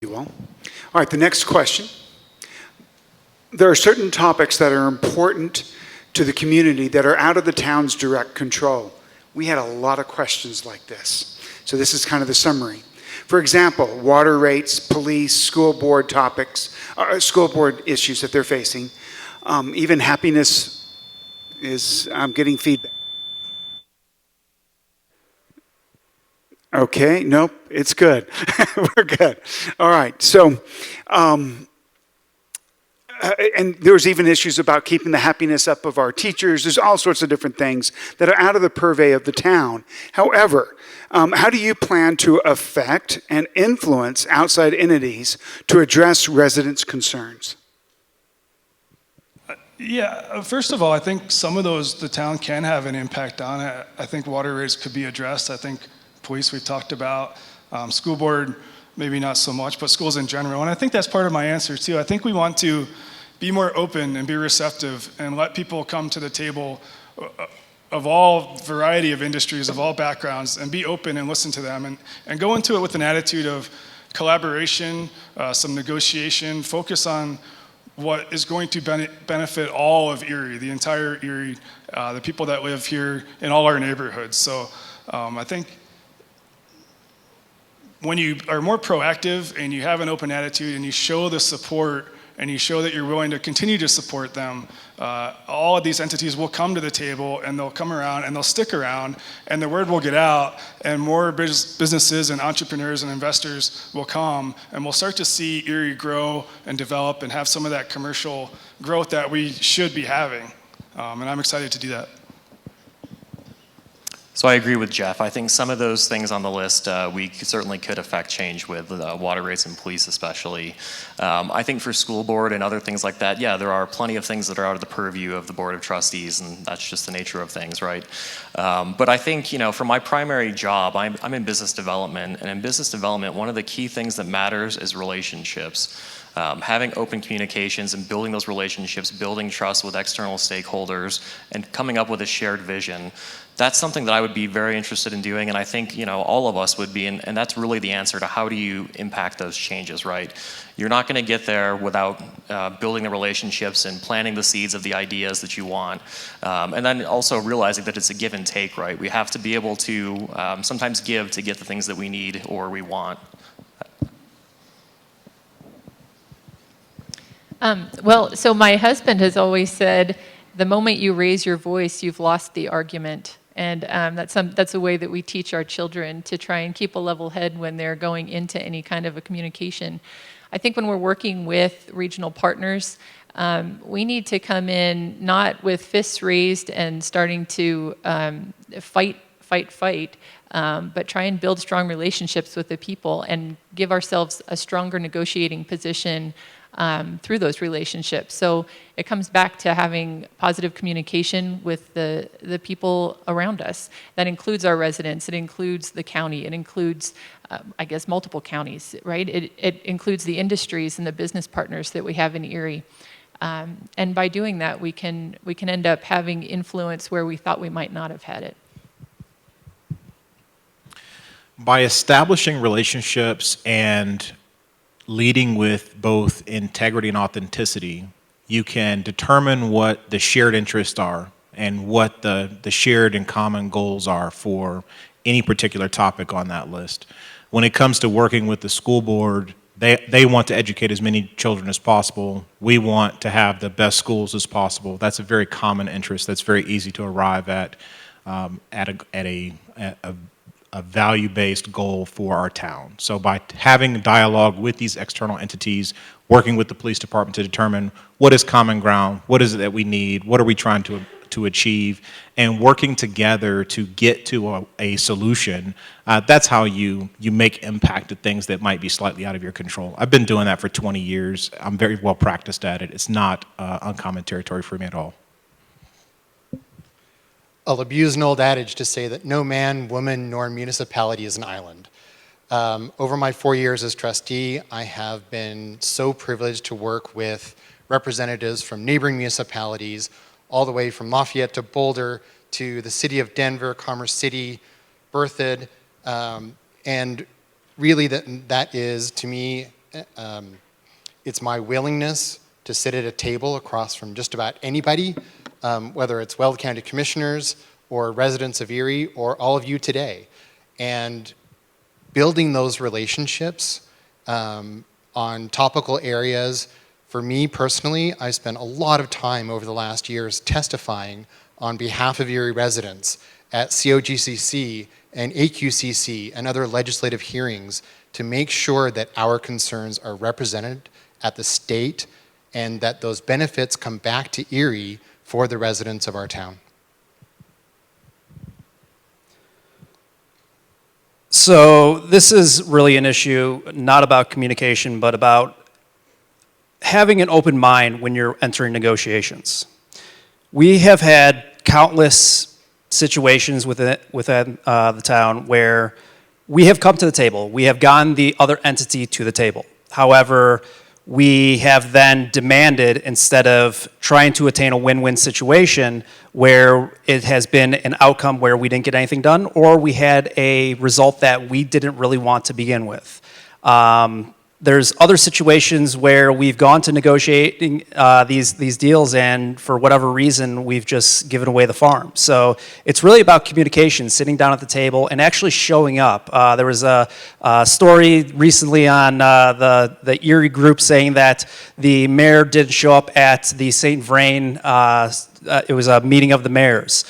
you all. All right, the next question. There are certain topics that are important to the community that are out of the town's direct control. We had a lot of questions like this. So this is kind of the summary. For example, water rates, police, school board topics, school board issues that they're facing. Even happiness is, I'm getting feedback. Okay, nope, it's good. We're good. All right, so, and there's even issues about keeping the happiness up of our teachers. There's all sorts of different things that are out of the purvey of the town. However, how do you plan to affect and influence outside entities to address residents' concerns? Yeah, first of all, I think some of those the town can have an impact on it. I think water rates could be addressed. I think police we've talked about, school board maybe not so much, but schools in general. And I think that's part of my answer too. I think we want to be more open and be receptive and let people come to the table of all variety of industries, of all backgrounds, and be open and listen to them and go into it with an attitude of collaboration, some negotiation, focus on what is going to benefit all of Erie, the entire Erie, the people that live here in all our neighborhoods. So I think when you are more proactive and you have an open attitude and you show the support and you show that you're willing to continue to support them, all of these entities will come to the table and they'll come around and they'll stick around and the word will get out and more businesses and entrepreneurs and investors will come and we'll start to see Erie grow and develop and have some of that commercial growth that we should be having. And I'm excited to do that. So I agree with Jeff. I think some of those things on the list we certainly could affect change with water rates and police especially. I think for school board and other things like that, yeah, there are plenty of things that are out of the purview of the Board of Trustees, and that's just the nature of things, right? But I think, you know, for my primary job, I'm in business development, and in business development, one of the key things that matters is relationships. Having open communications and building those relationships, building trust with external stakeholders, and coming up with a shared vision. That's something that I would be very interested in doing, and I think, you know, all of us would be, and that's really the answer to how do you impact those changes, right? You're not going to get there without building the relationships and planting the seeds of the ideas that you want, and then also realizing that it's a give and take, right? We have to be able to sometimes give to get the things that we need or we want. Well, so my husband has always said, the moment you raise your voice, you've lost the argument. And that's a way that we teach our children to try and keep a level head when they're going into any kind of a communication. I think when we're working with regional partners, we need to come in not with fists raised and starting to fight, but try and build strong relationships with the people and give ourselves a stronger negotiating position through those relationships. So it comes back to having positive communication with the people around us. That includes our residents, it includes the county, it includes, I guess, multiple counties, right? It includes the industries and the business partners that we have in Erie. And by doing that, we can end up having influence where we thought we might not have had it. By establishing relationships and leading with both integrity and authenticity, you can determine what the shared interests are and what the shared and common goals are for any particular topic on that list. When it comes to working with the school board, they want to educate as many children as possible. We want to have the best schools as possible. That's a very common interest that's very easy to arrive at a value-based goal for our town. So by having dialogue with these external entities, working with the police department to determine what is common ground, what is it that we need, what are we trying to achieve, and working together to get to a solution, that's how you make impact to things that might be slightly out of your control. I've been doing that for 20 years. I'm very well practiced at it. It's not uncommon territory for me at all. I'll abuse an old adage to say that no man, woman, nor municipality is an island. Over my 4 years as trustee, I have been so privileged to work with representatives from neighboring municipalities, all the way from Lafayette to Boulder to the city of Denver, Commerce City, Berthoud, and really that is, to me, it's my willingness to sit at a table across from just about anybody, whether it's Weld County Commissioners or residents of Erie or all of you today, and building those relationships on topical areas. For me personally, I spent a lot of time over the last years testifying on behalf of Erie residents at COGCC and AQCC and other legislative hearings to make sure that our concerns are represented at the state and that those benefits come back to Erie for the residents of our town. So this is really an issue not about communication, but about having an open mind when you're entering negotiations. We have had countless situations within the town where we have come to the table. We have gotten the other entity to the table. However, we have then demanded, instead of trying to attain a win-win situation where it has been an outcome where we didn't get anything done, or we had a result that we didn't really want to begin with. There's other situations where we've gone to negotiating these deals, and for whatever reason, we've just given away the farm. So it's really about communication, sitting down at the table, and actually showing up. There was a story recently on the Erie group saying that the mayor didn't show up at the St. Vrain. It was a meeting of the mayors.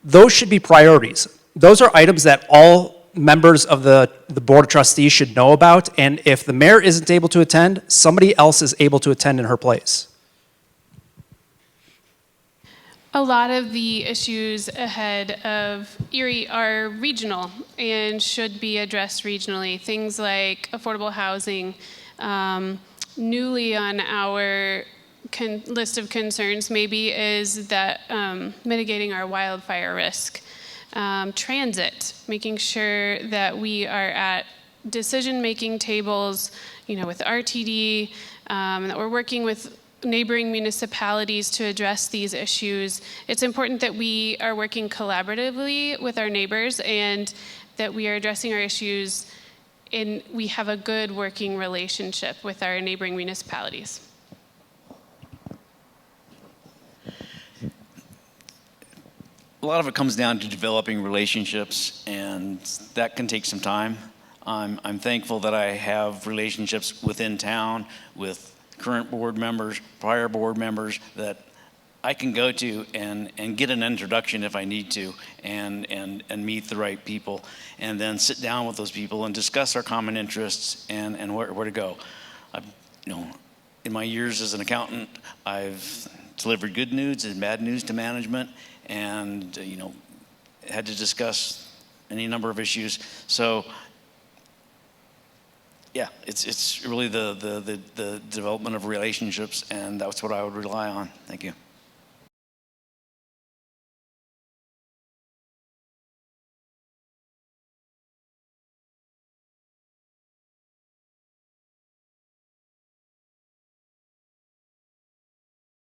Those should be priorities. Those are items that all members of the Board of Trustees should know about, and if the mayor isn't able to attend, somebody else is able to attend in her place. A lot of the issues ahead of Erie are regional and should be addressed regionally. Things like affordable housing. Newly on our list of concerns maybe is that mitigating our wildfire risk. Transit, making sure that we are at decision-making tables, with RTD, that we're working with neighboring municipalities to address these issues. It's important that we are working collaboratively with our neighbors and that we are addressing our issues and we have a good working relationship with our neighboring municipalities. A lot of it comes down to developing relationships, and that can take some time. I'm thankful that I have relationships within town with current board members, prior board members that I can go to and get an introduction if I need to, and meet the right people, and then sit down with those people and discuss our common interests and where to go. In my years as an accountant, I've delivered good news and bad news to management, and had to discuss any number of issues. So yeah, it's really the development of relationships, and that's what I would rely on. Thank you.